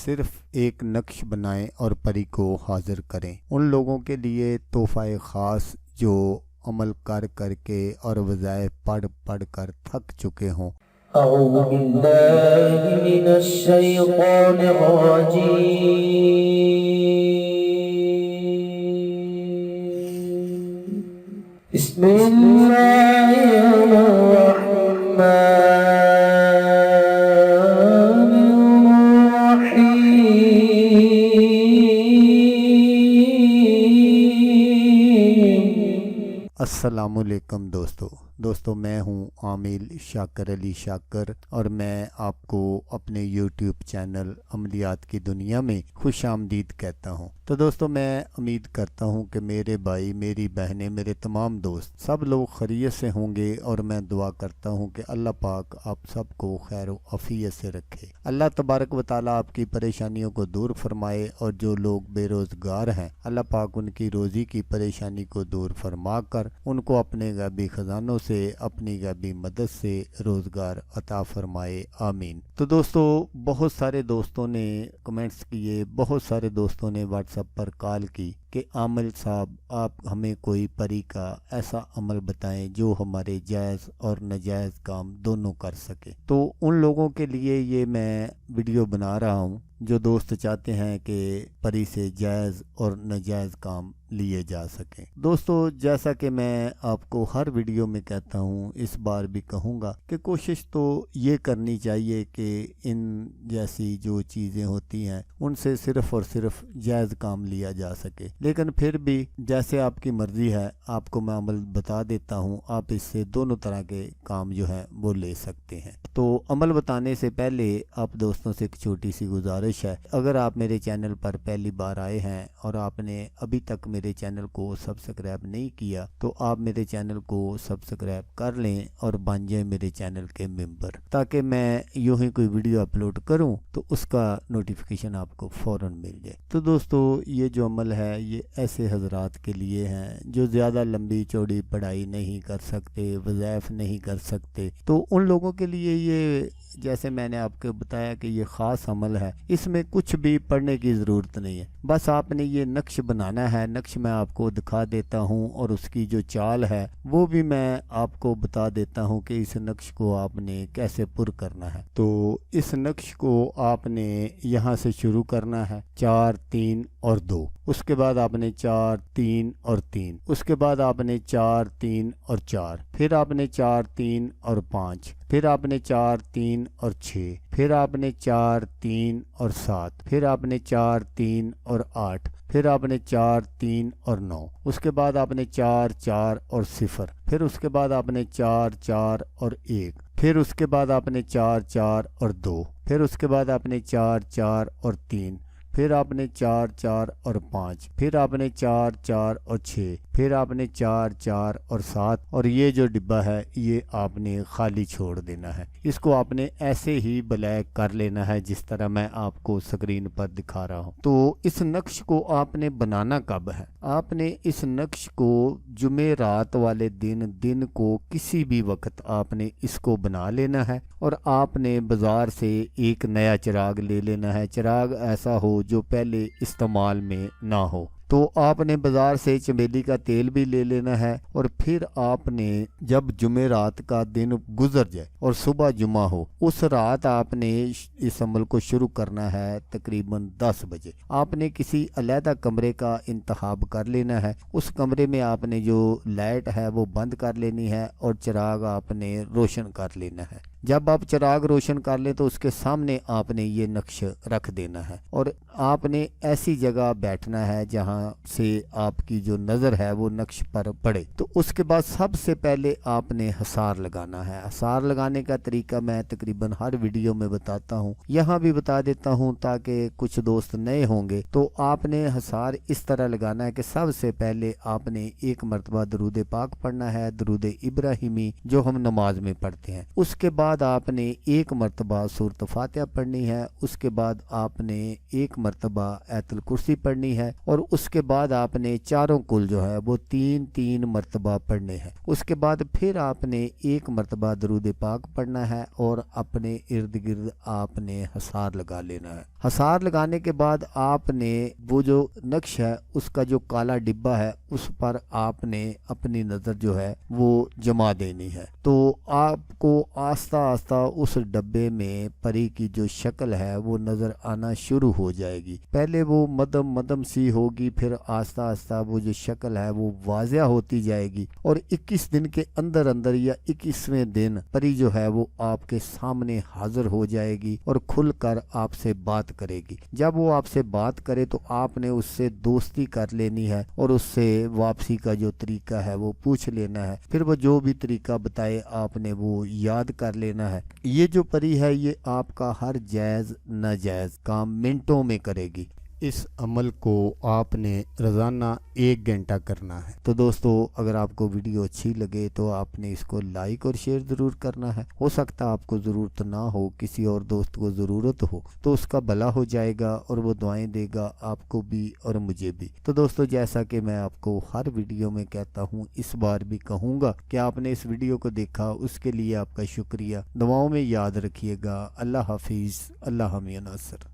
صرف ایک نقش بنائیں اور پری کو حاضر کریں۔ ان لوگوں کے لیے تحفہ خاص جو عمل کر کر کے اور وظائف پڑھ پڑھ کر تھک چکے ہوں۔ اعوذ باللہ من الشیطان الرجیم، بسم اللہ الرحمن السلام علیکم دوستو میں ہوں عامل شاکر علی شاکر اور میں آپ کو اپنے یوٹیوب چینل عملیات کی دنیا میں خوش آمدید کہتا ہوں۔ تو دوستو میں امید کرتا ہوں کہ میرے بھائی، میری بہنیں، میرے تمام دوست سب لوگ خیریت سے ہوں گے، اور میں دعا کرتا ہوں کہ اللہ پاک آپ سب کو خیر و عافیت سے رکھے۔ اللہ تبارک و تعالیٰ آپ کی پریشانیوں کو دور فرمائے، اور جو لوگ بے روزگار ہیں اللہ پاک ان کی روزی کی پریشانی کو دور فرما کر ان کو اپنے غیبی خزانوں سے، اپنی غیبی مدد سے روزگار عطا فرمائے، آمین۔ تو دوستو بہت سارے دوستوں نے کمنٹس کیے، بہت سارے دوستوں نے واٹس ایپ پر کال کی کہ عامل صاحب آپ ہمیں کوئی پری کا ایسا عمل بتائیں جو ہمارے جائز اور ناجائز کام دونوں کر سکے۔ تو ان لوگوں کے لیے یہ میں ویڈیو بنا رہا ہوں جو دوست چاہتے ہیں کہ پری سے جائز اور ناجائز کام لیے جا سکیں۔ دوستو جیسا کہ میں آپ کو ہر ویڈیو میں کہتا ہوں، اس بار بھی کہوں گا کہ کوشش تو یہ کرنی چاہیے کہ ان جیسی جو چیزیں ہوتی ہیں ان سے صرف اور صرف جائز کام لیا جا سکے، لیکن پھر بھی جیسے آپ کی مرضی ہے آپ کو میں عمل بتا دیتا ہوں، آپ اس سے دونوں طرح کے کام جو ہیں وہ لے سکتے ہیں۔ تو عمل بتانے سے پہلے آپ دوستوں سے ایک چھوٹی سی گزارش ہے، اگر آپ میرے چینل پر پہلی بار آئے ہیں اور آپ نے ابھی تک میرے چینل کو سبسکرائب نہیں کیا تو آپ میرے چینل کو سبسکرائب کر لیں اور بن جائیں میرے چینل کے ممبر، تاکہ میں یوں ہی کوئی ویڈیو اپلوڈ کروں تو اس کا نوٹیفیکیشن آپ کو فوراً مل جائے۔ تو دوستو یہ جو عمل ہے یہ ایسے حضرات کے لیے ہیں جو زیادہ لمبی چوڑی پڑھائی نہیں کر سکتے، وظائف نہیں کر سکتے، تو ان لوگوں کے لیے یہ جیسے میں نے آپ کو بتایا کہ یہ خاص عمل ہے، اس میں کچھ بھی پڑھنے کی ضرورت نہیں ہے، بس آپ نے یہ نقش بنانا ہے۔ نقش میں آپ کو دکھا دیتا ہوں اور اس کی جو چال ہے وہ بھی میں آپ کو بتا دیتا ہوں کہ اس نقش کو آپ نے کیسے پر کرنا ہے۔ تو اس نقش کو آپ نے یہاں سے شروع کرنا ہے 4 3 اور 2، اس کے بعد آپ نے 4 3 اور 3، اس کے بعد آپ نے 4 3 اور 4، پھر آپ نے 4 3 اور 5، پھر آپ نے 4 3 اور 6، پھر آپ نے 4 3 اور 7، پھر آپ نے 4 3 اور 8، پھر آپ نے 4 3 اور 9، اس کے بعد آپ نے 4 4 اور 0، پھر اس کے بعد آپ نے 4 4 اور 1، پھر اس کے بعد آپ نے 4 4 اور 2، پھر اس کے بعد آپ نے 4 4 اور 3، پھر آپ نے 4 4 اور 5، پھر آپ نے 4 4 اور 6، پھر آپ نے 4 4 اور 7، اور یہ جو ڈبہ ہے یہ آپ نے خالی چھوڑ دینا ہے۔ اس کو آپ نے ایسے ہی بلیک کر لینا ہے جس طرح میں آپ کو سکرین پر دکھا رہا ہوں۔ تو اس نقش کو آپ نے بنانا کب ہے؟ آپ نے اس نقش کو جمعرات والے دن کو کسی بھی وقت آپ نے اس کو بنا لینا ہے، اور آپ نے بازار سے ایک نیا چراغ لے لینا ہے۔ چراغ ایسا ہو جو پہلے استعمال میں نہ ہو۔ تو آپ نے بازار سے چمیلی کا تیل بھی لے لینا ہے، اور پھر آپ نے جب جمعرات کا دن گزر جائے اور صبح جمعہ ہو، اس رات آپ نے اس عمل کو شروع کرنا ہے تقریباً 10 بجے۔ آپ نے کسی علیحدہ کمرے کا انتخاب کر لینا ہے، اس کمرے میں آپ نے جو لائٹ ہے وہ بند کر لینی ہے اور چراغ آپ نے روشن کر لینا ہے۔ جب آپ چراغ روشن کر لیں تو اس کے سامنے آپ نے یہ نقش رکھ دینا ہے، اور آپ نے ایسی جگہ بیٹھنا ہے جہاں سے آپ کی جو نظر ہے وہ نقش پر پڑے۔ تو اس کے بعد سب سے پہلے آپ نے حصار لگانا ہے۔ حصار لگانے کا طریقہ میں تقریباً ہر ویڈیو میں بتاتا ہوں، یہاں بھی بتا دیتا ہوں تاکہ کچھ دوست نئے ہوں گے۔ تو آپ نے حصار اس طرح لگانا ہے کہ سب سے پہلے آپ نے ایک مرتبہ درود پاک پڑھنا ہے، درود ابراہیمی جو ہم نماز میں پڑھتے ہیں۔ اس کے بعد بعد آپ نے ایک مرتبہ سورۃ فاتحہ پڑھنی ہے، اس کے بعد آپ نے ایک مرتبہ آیت الکرسی پڑھنی ہے، اور اس کے بعد آپ نے چاروں کل جو ہے وہ 3 مرتبہ پڑھنے ہیں۔ اس کے بعد پھر آپ نے ایک مرتبہ درود پاک پڑھنا ہے اور اپنے ارد گرد آپ نے حصار لگا لینا ہے۔ حصار لگانے کے بعد آپ نے وہ جو نقش ہے اس کا جو کالا ڈبہ ہے اس پر آپ نے اپنی نظر جو ہے وہ جما دینی ہے، تو آپ کو آہستہ آہستہ اس ڈبے میں پری کی جو شکل ہے وہ نظر آنا شروع ہو جائے گی۔ پہلے وہ مدم مدم سی ہوگی، پھر آہستہ آہستہ وہ جو شکل ہے وہ واضح ہوتی جائے گی، اور 21 دن کے اندر اندر یا 21ویں دن پری جو ہے وہ آپ کے سامنے حاضر ہو جائے گی اور کھل کر آپ سے بات کرے گی۔ جب وہ آپ سے بات کرے تو آپ نے اس سے دوستی کر لینی ہے اور اس سے واپسی کا جو طریقہ ہے وہ پوچھ لینا ہے، پھر وہ جو بھی طریقہ بتائے آپ نے وہ یاد کر لینا ہے۔ یہ جو پری ہے یہ آپ کا ہر جائز ناجائز کام منٹوں میں کرے گی۔ اس عمل کو آپ نے روزانہ 1 گھنٹہ کرنا ہے۔ تو دوستو اگر آپ کو ویڈیو اچھی لگے تو آپ نے اس کو لائک اور شیئر ضرور کرنا ہے۔ ہو سکتا آپ کو ضرورت نہ ہو، کسی اور دوست کو ضرورت ہو تو اس کا بھلا ہو جائے گا اور وہ دعائیں دے گا آپ کو بھی اور مجھے بھی۔ تو دوستو جیسا کہ میں آپ کو ہر ویڈیو میں کہتا ہوں، اس بار بھی کہوں گا کہ آپ نے اس ویڈیو کو دیکھا، اس کے لیے آپ کا شکریہ۔ دعاؤں میں یاد رکھیے گا۔ اللہ حافظ، اللہ حامی ناصر۔